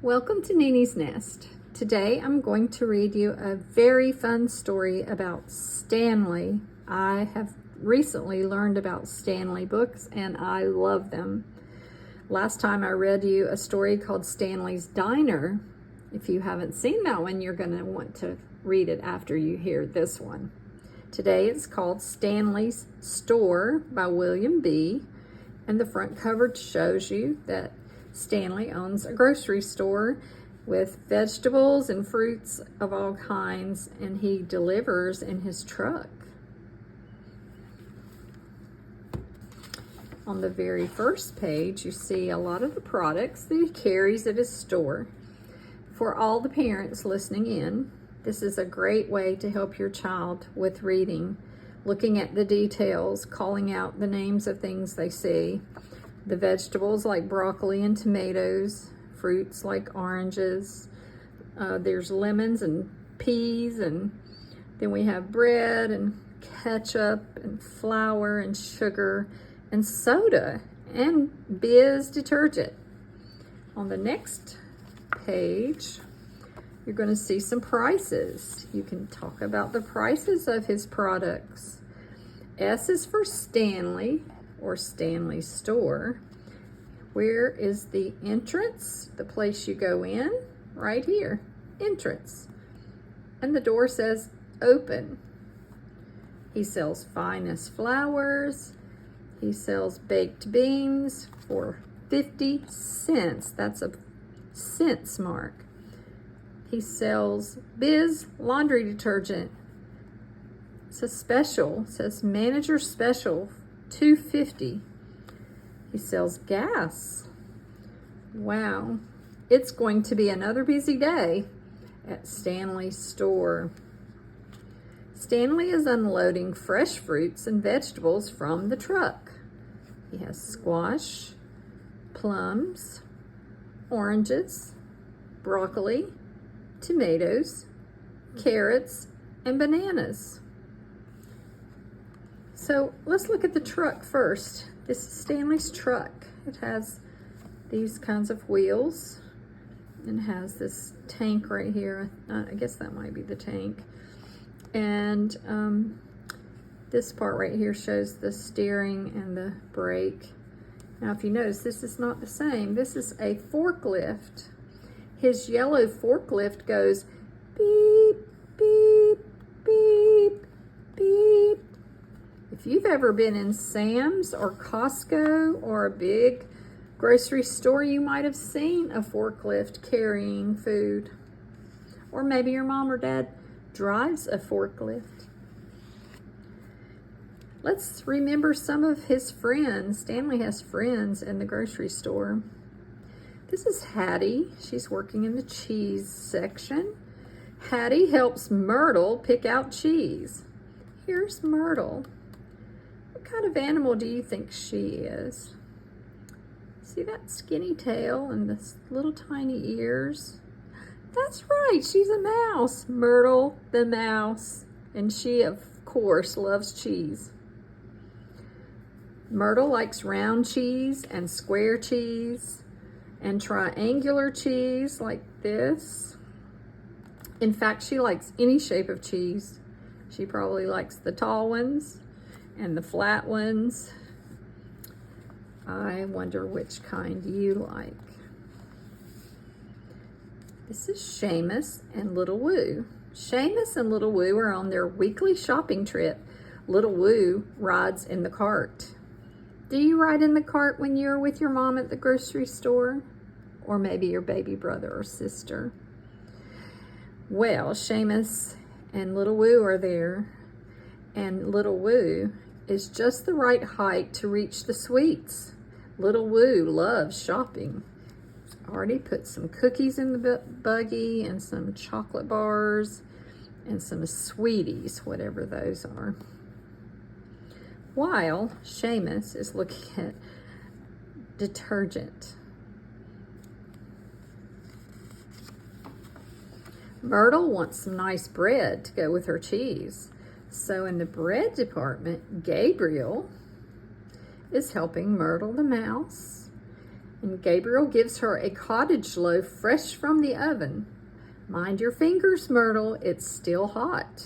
Welcome to Nini's Nest. Today I'm going to read you a very fun story about Stanley. I have recently learned about Stanley books and I love them. Last time I read you a story called Stanley's Diner. If you haven't seen that one, you're going to want to read it after you hear this one. Today it's called Stanley's Store by WilliamBee, and the front cover shows you that Stanley owns a grocery store with vegetables and fruits of all kinds, and he delivers in his truck. On the very first page, you see a lot of the products that he carries at his store. For all the parents listening in, this is a great way to help your child with reading, looking at the details, calling out the names of things they see. The vegetables like broccoli and tomatoes, fruits like oranges, there's lemons and peas, and then we have bread and ketchup and flour and sugar and soda and Biz detergent. On the next page, you're going to see some prices. You can talk about the prices of his products. S is for Stanley, or Stanley's Store. Where is the entrance? The place you go in? Right here, entrance. And the door says open. He sells finest flowers. He sells baked beans for 50 cents. That's a cents mark. He sells Biz laundry detergent. It's a special. It says manager special, $2.50. He sells gas. Wow, it's going to be another busy day at Stanley's store. Stanley is unloading fresh fruits and vegetables from the truck. He has squash, plums, oranges, broccoli, tomatoes, carrots, and bananas. So let's look at the truck first. This is Stanley's truck. It has these kinds of wheels and has this tank right here. I guess that might be the tank. And this part right here shows the steering and the brake. Now if you notice, this is not the same. This is a forklift. His yellow forklift goes beep, beep, beep, beep. If you've ever been in Sam's or Costco or a big grocery store, you might have seen a forklift carrying food. Or maybe your mom or dad drives a forklift. Let's remember some of his friends. Stanley has friends in the grocery store. This is Hattie. She's working in the cheese section. Hattie helps Myrtle pick out cheese. Here's Myrtle. What kind of animal do you think she is? See that skinny tail and the little tiny ears? That's right, she's a mouse. Myrtle the mouse. And she, of course, loves cheese. Myrtle likes round cheese and square cheese and triangular cheese like this. In fact, she likes any shape of cheese. She probably likes the tall ones and the flat ones. I wonder which kind you like. This is Shamus and Little Woo. Shamus and Little Woo are on their weekly shopping trip. Little Woo rides in the cart. Do you ride in the cart when you're with your mom at the grocery store? Or maybe your baby brother or sister? Well, Shamus and Little Woo are there, and Little Woo is just the right height to reach the sweets. Little Woo loves shopping. He's already put some cookies in the buggy and some chocolate bars and some sweeties, whatever those are. While Shamus is looking at detergent. Myrtle wants some nice bread to go with her cheese. So in the bread department, Gabriel is helping Myrtle the mouse And Gabriel gives her a cottage loaf fresh from the oven. Mind your fingers, Myrtle, it's still hot.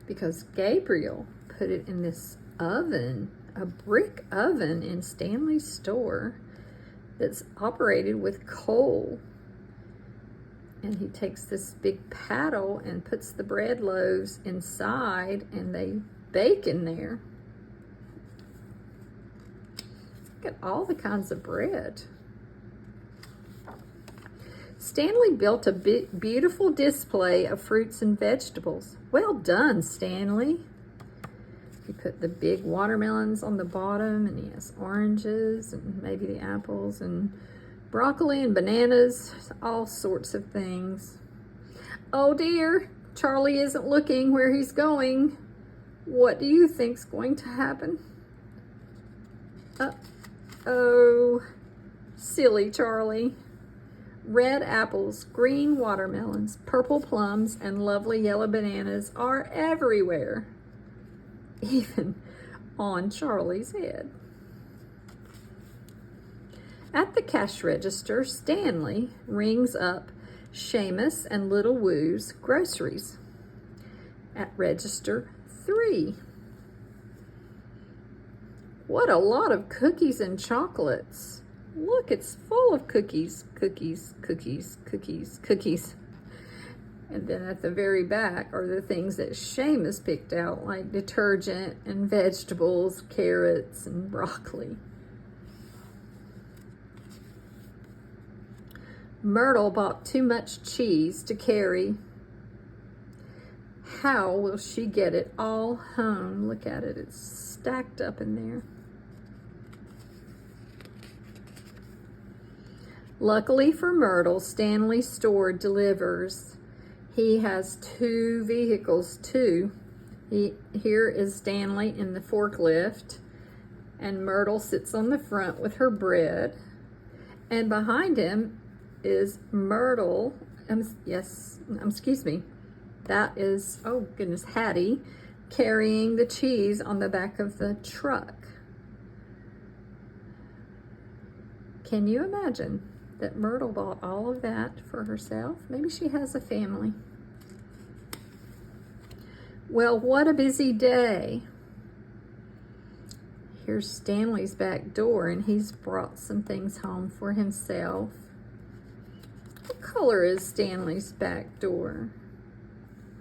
Because Gabriel put it in this oven, a brick oven in Stanley's store that's operated with coal. And he takes this big paddle and puts the bread loaves inside, and they bake in there. Look at all the kinds of bread. Stanley built a beautiful display of fruits and vegetables. Well done, Stanley. He put the big watermelons on the bottom, and he has oranges and maybe the apples and broccoli and bananas, all sorts of things. Oh dear, Charlie isn't looking where he's going. What do you think's going to happen? Uh-oh, silly Charlie. Red apples, green watermelons, purple plums, and lovely yellow bananas are everywhere, even on Charlie's head. At the cash register, Stanley rings up Shamus and Little Woo's groceries at register 3. What a lot of cookies and chocolates. Look, it's full of cookies, cookies, cookies, cookies, cookies. And then at the very back are the things that Shamus picked out, like detergent and vegetables, carrots and broccoli. Myrtle bought too much cheese to carry. How will she get it all home? Look at it, it's stacked up in there. Luckily for Myrtle, Stanley's store delivers. He has 2 vehicles too. Here is Stanley in the forklift, and Myrtle sits on the front with her bread. And behind him is Myrtle, excuse me, that is, oh goodness, Hattie, carrying the cheese on the back of the truck. Can you imagine that Myrtle bought all of that for herself? Maybe she has a family. Well, what a busy day. Here's Stanley's back door, and he's brought some things home for himself. What color is Stanley's back door?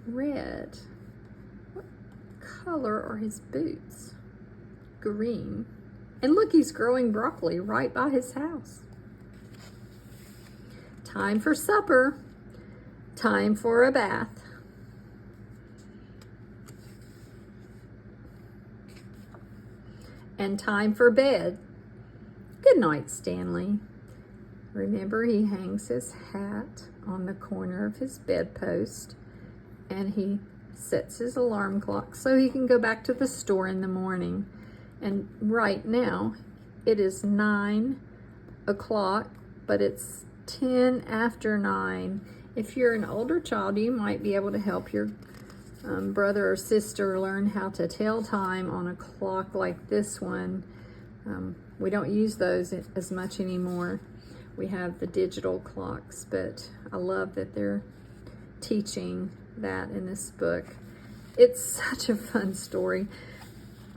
Red. What color are his boots? Green. And look, he's growing broccoli right by his house. Time for supper. Time for a bath. And time for bed. Good night, Stanley. Remember, he hangs his hat on the corner of his bedpost, and he sets his alarm clock so he can go back to the store in the morning. And right now, it is 9 o'clock, but it's 10 after 9. If you're an older child, you might be able to help your brother or sister learn how to tell time on a clock like this one. We don't use those as much anymore. We have the digital clocks, but I love that they're teaching that in this book. It's such a fun story,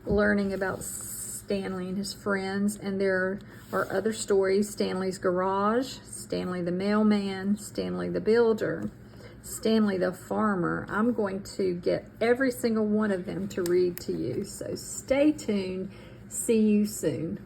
learning about Stanley and his friends, and there are other stories: Stanley's garage, Stanley the mailman, Stanley the builder, Stanley the farmer. I'm going to get every single one of them to read to you, so stay tuned. See you soon.